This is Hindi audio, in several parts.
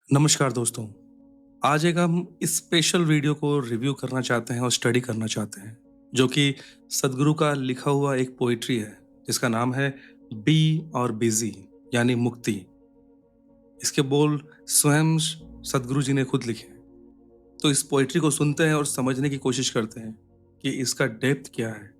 नमस्कार दोस्तों। आज एक हम इस स्पेशल वीडियो को रिव्यू करना चाहते हैं और स्टडी करना चाहते हैं, जो कि सद्गुरु का लिखा हुआ एक पोएट्री है, जिसका नाम है बी और बिज़ी यानी मुक्ति। इसके बोल स्वयं सद्गुरु जी ने खुद लिखे हैं। तो इस पोएट्री को सुनते हैं और समझने की कोशिश करते हैं कि इसका डेप्थ क्या है।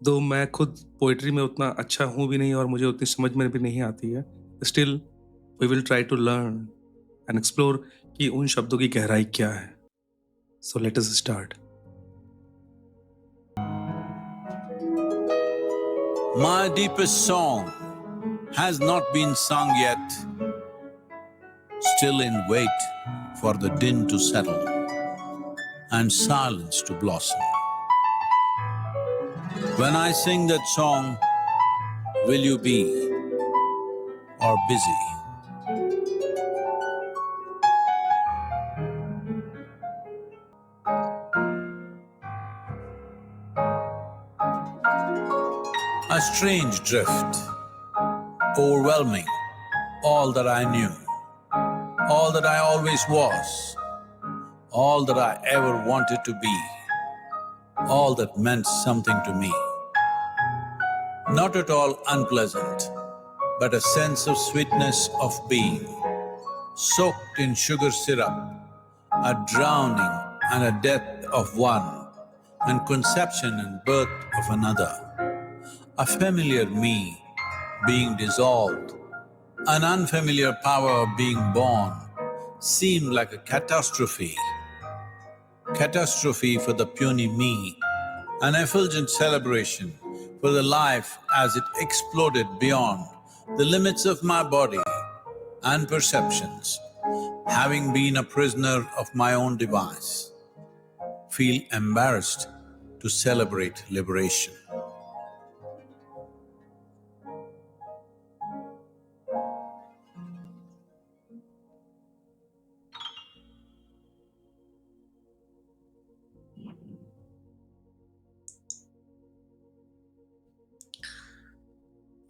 दो मैं खुद पोएट्री में उतना अच्छा हूँ भी नहीं और मुझे उतनी समझ में भी नहीं आती है। Still we will try to learn and explore कि उन शब्दों की गहराई क्या है। So let us start. My deepest song has not been sung yet, still in wait for the din to settle and silence to blossom. When I sing that song, will you be or busy? A strange drift, overwhelming all that I knew, all that I always was, all that I ever wanted to be, all that meant something to me. Not at all unpleasant, but a sense of sweetness of being, soaked in sugar syrup, a drowning and a death of one, and conception and birth of another. A familiar me being dissolved, an unfamiliar power being born, seemed like a catastrophe. Catastrophe for the puny me, an effulgent celebration for the life as it exploded beyond the limits of my body and perceptions, having been a prisoner of my own device, feel embarrassed to celebrate liberation.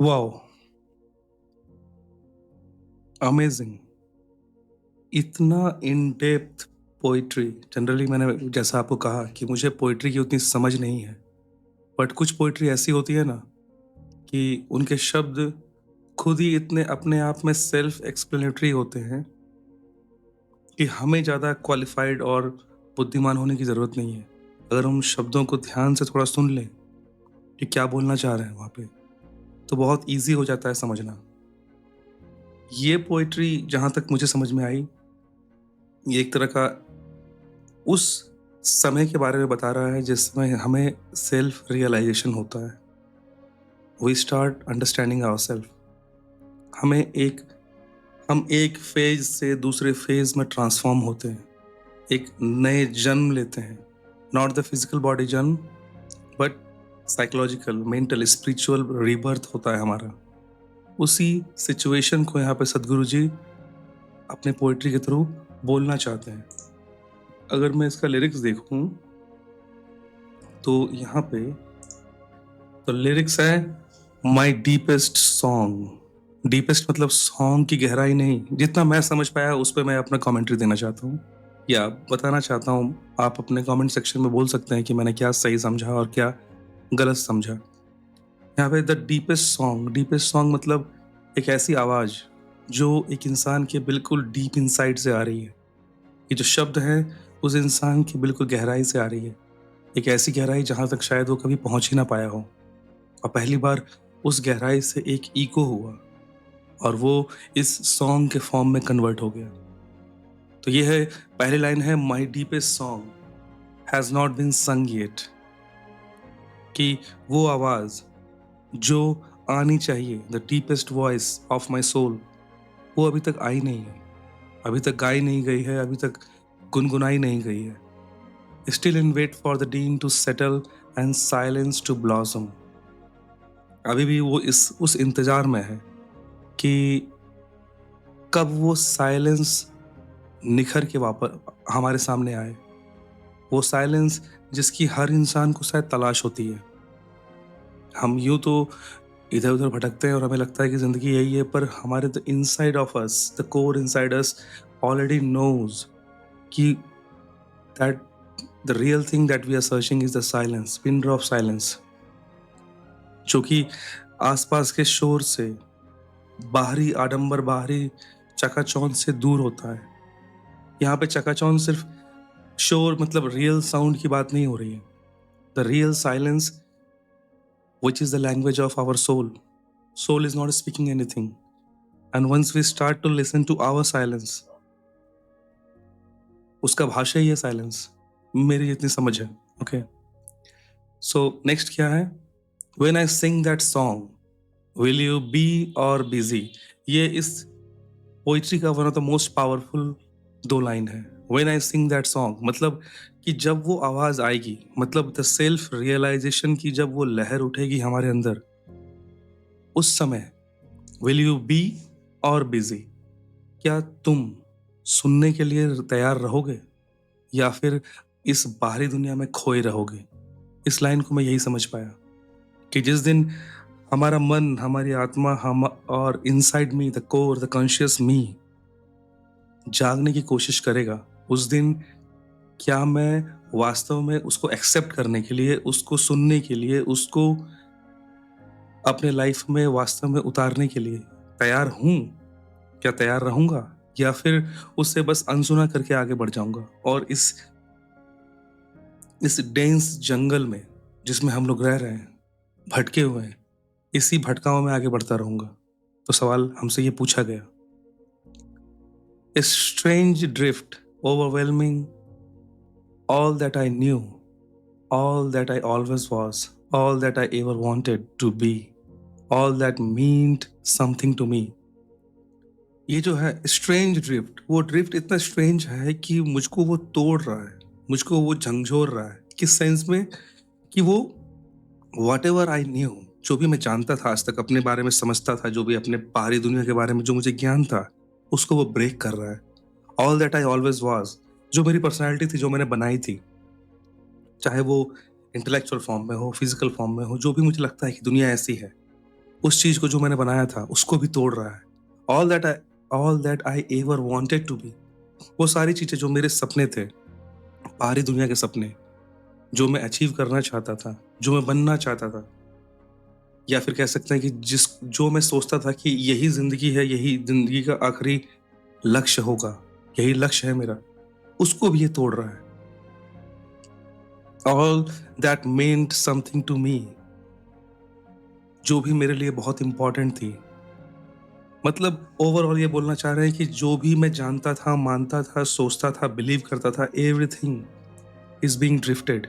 Wow, amazing. इतना इन डेप्थ पोइट्री। जनरली मैंने जैसा आपको कहा कि मुझे पोइट्री की उतनी समझ नहीं है, बट कुछ पोइट्री ऐसी होती है ना कि उनके शब्द खुद ही इतने अपने आप में सेल्फ एक्सप्लेनेटरी होते हैं कि हमें ज़्यादा क्वालिफाइड और बुद्धिमान होने की ज़रूरत नहीं है। अगर हम शब्दों को ध्यान से थोड़ा सुन लें कि क्या बोलना चाह रहे हैं वहाँ पे, तो बहुत ईज़ी हो जाता है समझना। ये पोएट्री जहाँ तक मुझे समझ में आई, ये एक तरह का उस समय के बारे में बता रहा है जिसमें हमें सेल्फ रियलाइज़ेशन होता है। We start understanding ourselves. हम एक फ़ेज़ से दूसरे फ़ेज़ में ट्रांसफ़ॉर्म होते हैं, एक नए जन्म लेते हैं। नॉट द फिज़िकल बॉडी जन्म, but psychological, mental, spiritual rebirth होता है हमारा। उसी सिचुएशन को यहाँ पे सद्गुरु जी अपने पोएट्री के थ्रू बोलना चाहते हैं। अगर मैं इसका लिरिक्स देखूं तो यहाँ पे तो लिरिक्स है माई डीपेस्ट सॉन्ग। डीपेस्ट मतलब सॉन्ग की गहराई नहीं, जितना मैं समझ पाया उस पर मैं अपना कमेंट्री देना चाहता हूँ या बताना चाहता हूँ। आप अपने कमेंट सेक्शन में बोल सकते हैं कि मैंने क्या सही समझा और क्या गलत समझा। यहाँ पे द डीपेस्ट सॉन्ग मतलब एक ऐसी आवाज़ जो एक इंसान के बिल्कुल डीप इनसाइड से आ रही है। ये जो शब्द है उस इंसान की बिल्कुल गहराई से आ रही है, एक ऐसी गहराई जहाँ तक शायद वो कभी पहुँच ही ना पाया हो, और पहली बार उस गहराई से एक इको हुआ और वो इस सॉन्ग के फॉर्म में कन्वर्ट हो गया। तो ये है पहली लाइन है, my deepest song has not been sung yet, कि वो आवाज़ जो आनी चाहिए, the deepest voice of my soul, वो अभी तक आई नहीं है, अभी तक गाई नहीं गई है, अभी तक गुनगुनाई नहीं गई है। Still in wait for the dean to settle and silence to blossom. अभी भी वो उस इंतजार में है कि कब वो साइलेंस निखर के वापस हमारे सामने आए। वो साइलेंस जिसकी हर इंसान को शायद तलाश होती है। हम यूं तो इधर उधर भटकते हैं और हमें लगता है कि जिंदगी यही है, पर हमारे the inside of us, the core inside us, already knows कि that the real thing that we are searching is the silence, pin drop silence, जो कि आसपास के शोर से, बाहरी आडंबर, बाहरी चकाचौंध से दूर होता है। यहाँ पे चकाचौंध सिर्फ शोर मतलब रियल साउंड की बात नहीं हो रही है। The real silence which is the language of our soul. Soul is not speaking anything. And once we start to listen to our silence, उसका भाषा ही है साइलेंस, मेरी जितनी समझ है। ओके, सो नेक्स्ट क्या है? When I sing that song, will you be or busy? ये इस पोइट्री का one of the most powerful 2 line है। When I sing that song, मतलब कि जब वो आवाज आएगी, मतलब द सेल्फ रियलाइजेशन की जब वो लहर उठेगी हमारे अंदर, उस समय विल यू बी और बिजी, क्या तुम सुनने के लिए तैयार रहोगे या फिर इस बाहरी दुनिया में खोए रहोगे? इस लाइन को मैं यही समझ पाया कि जिस दिन हमारा मन, हमारी आत्मा, हम और inside me, the core, the conscious me जागने की कोशिश करेगा, उस दिन क्या मैं वास्तव में उसको एक्सेप्ट करने के लिए, उसको सुनने के लिए, उसको अपने लाइफ में वास्तव में उतारने के लिए तैयार हूं? क्या तैयार रहूंगा या फिर उससे बस अनसुना करके आगे बढ़ जाऊंगा और इस डेंस जंगल में जिसमें हम लोग रह रहे हैं, भटके हुए हैं, इसी भटकाव में आगे बढ़ता रहूंगा? तो सवाल हमसे ये पूछा गया। A strange drift, overwhelming all that I knew, all that I always was, all that I ever wanted to be, all that meant something to me. ये जो है स्ट्रेंज ड्रिफ्ट, वो ड्रिफ्ट इतना स्ट्रेंज है कि मुझको वो तोड़ रहा है, मुझको वो झंझोर रहा है। किस सेंस में? कि वो whatever I knew, जो भी मैं जानता था आज तक, अपने बारे में समझता था, जो भी अपने बाहरी दुनिया के बारे में जो मुझे ज्ञान था, उसको वो ब्रेक कर रहा है। All that I always was, जो मेरी पर्सनैलिटी थी, जो मैंने बनाई थी, चाहे वो इंटेलेक्चुअल फॉर्म में हो, फिजिकल फॉर्म में हो, जो भी मुझे लगता है कि दुनिया ऐसी है, उस चीज को जो मैंने बनाया था उसको भी तोड़ रहा है। All that I ever wanted to be, वो सारी चीजें जो मेरे सपने थे, बाहरी दुनिया के सपने, जो मैं अचीव करना चाहता था, जो मैं बनना चाहता था, या फिर कह सकते हैं कि जो मैं सोचता था कि यही जिंदगी है, यही जिंदगी का आखिरी लक्ष्य होगा, यही लक्ष्य है मेरा, उसको भी ये तोड़ रहा है। All that meant something to me, जो भी मेरे लिए बहुत इंपॉर्टेंट थी, मतलब ओवरऑल ये बोलना चाह रहे हैं कि जो भी मैं जानता था, मानता था, सोचता था, बिलीव करता था, everything is being drifted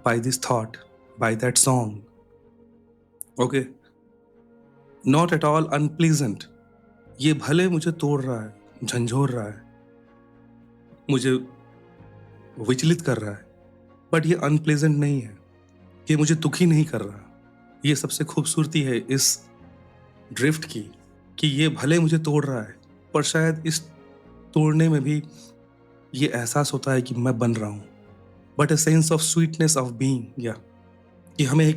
by this thought, by that song. Okay, not at all unpleasant, ये भले मुझे तोड़ रहा है, झंझोर रहा है, मुझे विचलित कर रहा है, बट ये अनप्लेजेंट नहीं है, ये मुझे दुखी नहीं कर रहा। ये सबसे खूबसूरती है इस ड्रिफ्ट की, कि ये भले मुझे तोड़ रहा है, पर शायद इस तोड़ने में भी ये एहसास होता है कि मैं बन रहा हूँ, but a sense of sweetness of being, या कि हमें एक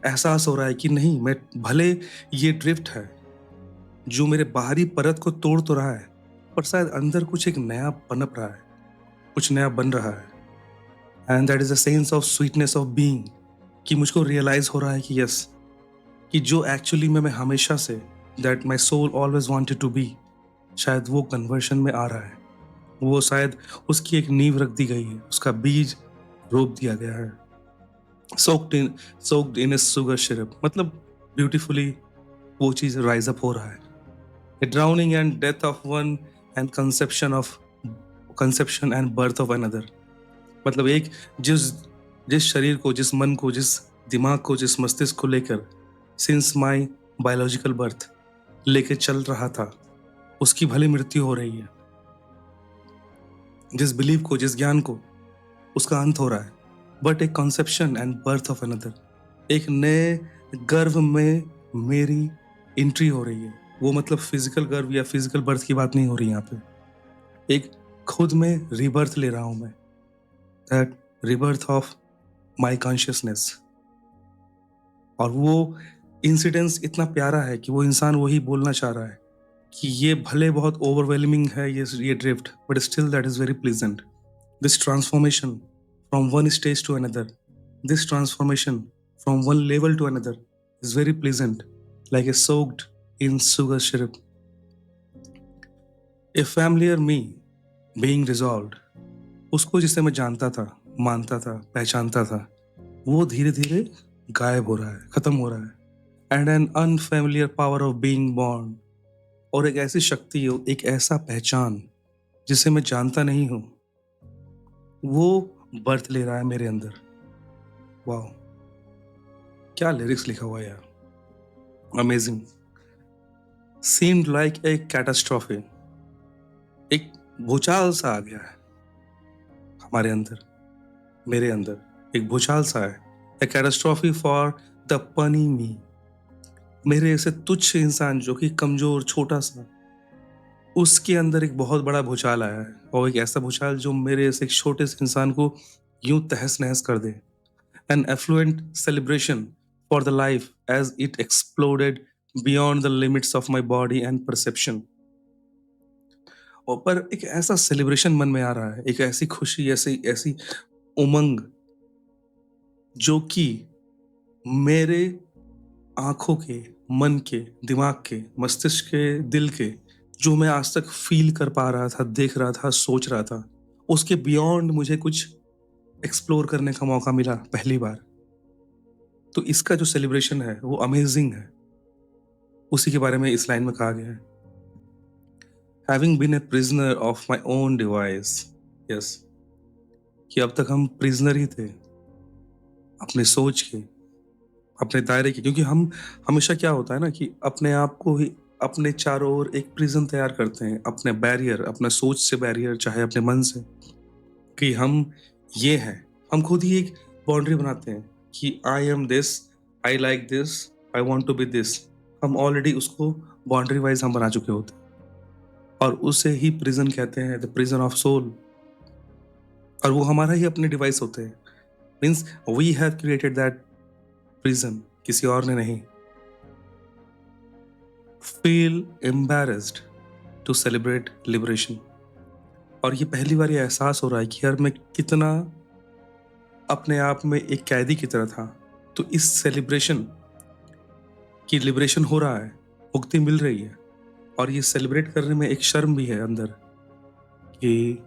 एहसास हो रहा है कि नहीं, मैं भले ये ड्रिफ्ट है जो मेरे बाहरी परत को तोड़ तो रहा है, पर शायद अंदर कुछ एक नया पनप रहा है, कुछ नया बन रहा है। And that is a sense of sweetness of being, कि मुझको रियलाइज हो रहा है कि यस, कि जो एक्चुअली में मैं हमेशा से, that my soul always wanted to be, शायद वो कन्वर्शन में आ रहा है, वो शायद उसकी एक नींव रख दी गई है, उसका बीज रोप दिया गया है, soaked in a sugar syrup, मतलब ब्यूटीफुली वो चीज राइज अप हो रहा है। A drowning and death of one and conception and birth of another, मतलब एक जिस शरीर को, जिस मन को, जिस दिमाग को, जिस मस्तिष्क को लेकर सिंस माई बायोलॉजिकल बर्थ लेके चल रहा था, उसकी भले मृत्यु हो रही है। जिस बिलीव को, जिस ज्ञान को, उसका अंत हो रहा है, बट एक conception and birth of another, एक नए गर्भ में मेरी एंट्री हो रही है। वो मतलब फिजिकल गर्भ या फिजिकल बर्थ की बात नहीं हो रही यहाँ पे, एक खुद में रीबर्थ ले रहा हूं मैं, that rebirth of my consciousness. और वो इंसिडेंस इतना प्यारा है कि वो इंसान वही बोलना चाह रहा है कि ये भले बहुत ओवरवेलमिंग है ये drift, but still that is very pleasant. This transformation from one stage to another, this transformation from one level to another is very pleasant, like a soaked in sugar syrup. A familiar me being dissolved. उसको जिसे मैं जानता था, मानता था, पहचानता था, वो धीरे धीरे गायब हो रहा है, खत्म हो रहा है. And an unfamiliar power of being born. और एक ऐसी शक्ति, एक ऐसा पहचान जिसे मैं जानता नहीं हूँ, वो बर्थ ले रहा है मेरे अंदर. वाह, क्या लिरिक्स लिखा हुआ है यार, amazing. Seemed like a catastrophe. एक भूचाल सा आ गया है हमारे अंदर, मेरे अंदर एक भूचाल सा है. ए कैटास्ट्रॉफी फॉर द पनी मी. मेरे ऐसे तुच्छ इंसान जो कि कमजोर, छोटा सा, उसके अंदर एक बहुत बड़ा भूचाल आया है. और एक ऐसा भूचाल जो मेरे ऐसे एक छोटे से इंसान को यूं तहस नहस कर दे. An effluent celebration for the life as it exploded beyond the limits of my body and perception. और पर एक ऐसा सेलिब्रेशन मन में आ रहा है, एक ऐसी खुशी, ऐसी ऐसी उमंग जो कि मेरे आंखों के, मन के, दिमाग के, मस्तिष्क के, दिल के, जो मैं आज तक फील कर पा रहा था, देख रहा था, सोच रहा था, उसके बियॉन्ड मुझे कुछ एक्सप्लोर करने का मौका मिला पहली बार. तो इसका जो सेलिब्रेशन है वो अमेजिंग है. उसी के बारे में इस लाइन में कहा गया है. Having been a prisoner of my own device. Yes, कि अब तक हम प्रिजनर ही थे अपने सोच के, अपने दायरे के. क्योंकि हम हमेशा क्या होता है ना कि अपने आप को ही अपने चारों ओर एक प्रिजन तैयार करते हैं, अपने बैरियर, अपना सोच से बैरियर, चाहे अपने मन से, कि हम ये हैं. हम खुद ही एक बाउंड्री बनाते हैं कि I am this, I like this, I want to be this. हम ऑलरेडी उसको बाउंड्री वाइज हम बना चुके होते हैं, और उसे ही प्रिजन कहते हैं, द प्रिजन ऑफ सोल. और वो हमारा ही अपने डिवाइस होते हैं. Means we have created that prison, किसी और ने नहीं. Feel embarrassed to celebrate liberation. और ये पहली बार ये एहसास हो रहा है कि यार मैं कितना अपने आप में एक कैदी की तरह था. तो इस सेलिब्रेशन की लिबरेशन हो रहा है, मुक्ति मिल रही है. और ये सेलिब्रेट करने में एक शर्म भी है अंदर कि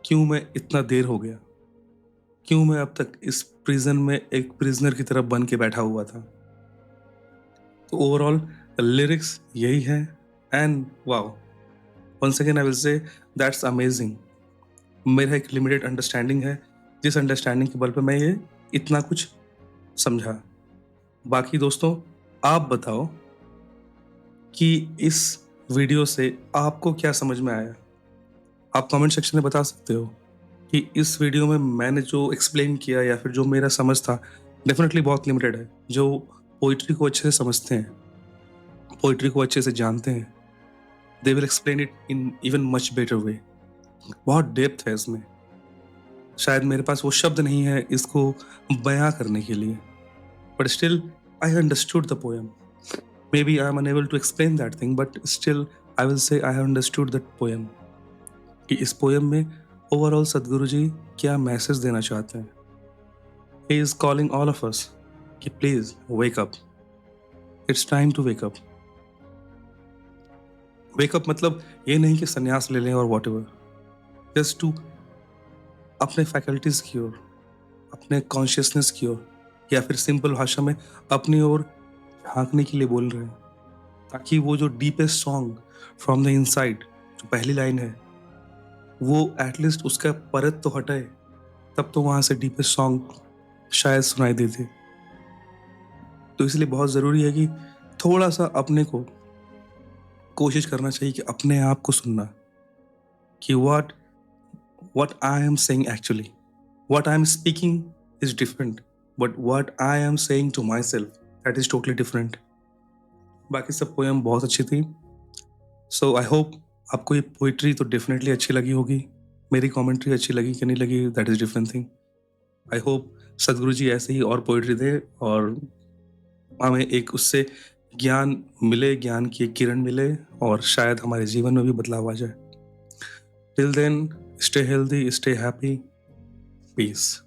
क्यों मैं इतना देर हो गया, क्यों मैं अब तक इस प्रिजन में एक प्रिजनर की तरह बन के बैठा हुआ था. तो ओवरऑल लिरिक्स यही है. And wow, once again I will say that's amazing. मेरा एक लिमिटेड अंडरस्टैंडिंग है, जिस अंडरस्टैंडिंग के बल पे मैं ये इतना कुछ समझा. बाकी दोस्तों, आप बताओ कि इस वीडियो से आपको क्या समझ में आया. आप कमेंट सेक्शन में बता सकते हो कि इस वीडियो में मैंने जो एक्सप्लेन किया या फिर जो मेरा समझ था, डेफिनेटली बहुत लिमिटेड है. जो पोइट्री को अच्छे से समझते हैं, पोइट्री को अच्छे से जानते हैं, they will explain it in even much better way. बहुत डेप्थ है इसमें. शायद मेरे पास वो शब्द नहीं है इसको बयां करने के लिए, but still I understood the poem. Maybe I am unable to explain that thing, but still I will say I have understood that poem. कि इस पोएम में ओवरऑल सदगुरु जी क्या मैसेज देना चाहते हैं. He is calling all of us कि please wake up. It's time to wake up. Wake up मतलब ये नहीं कि संन्यास ले लें और whatever. Just to अपने फैकल्टीज की ओर, अपने कॉन्शियसनेस की ओर, या फिर सिंपल भाषा में अपनी ओर झांकने के लिए बोल रहे हैं, ताकि वो जो deepest song from the inside, जो पहली लाइन है, वो एटलीस्ट उसका परत तो हटाए, तब तो वहां से डीपेस्ट सॉन्ग शायद सुनाई देते. तो इसलिए बहुत ज़रूरी है कि थोड़ा सा अपने को कोशिश करना चाहिए कि अपने आप को सुनना, कि what I am saying actually, what I am speaking is different, but what I am saying to myself, that is totally different. बाकी सब पोएम बहुत अच्छी थी. सो आई होप आपको ये पोइट्री तो डेफिनेटली अच्छी लगी होगी. मेरी कमेंट्री अच्छी लगी कि नहीं लगी, that is different thing. I hope सदगुरु जी ऐसे ही और पोइट्री दे और हमें एक उससे ज्ञान मिले, ज्ञान की एक किरण मिले और शायद हमारे जीवन में भी बदलाव आ जाए। Till then, stay healthy, stay happy, piece.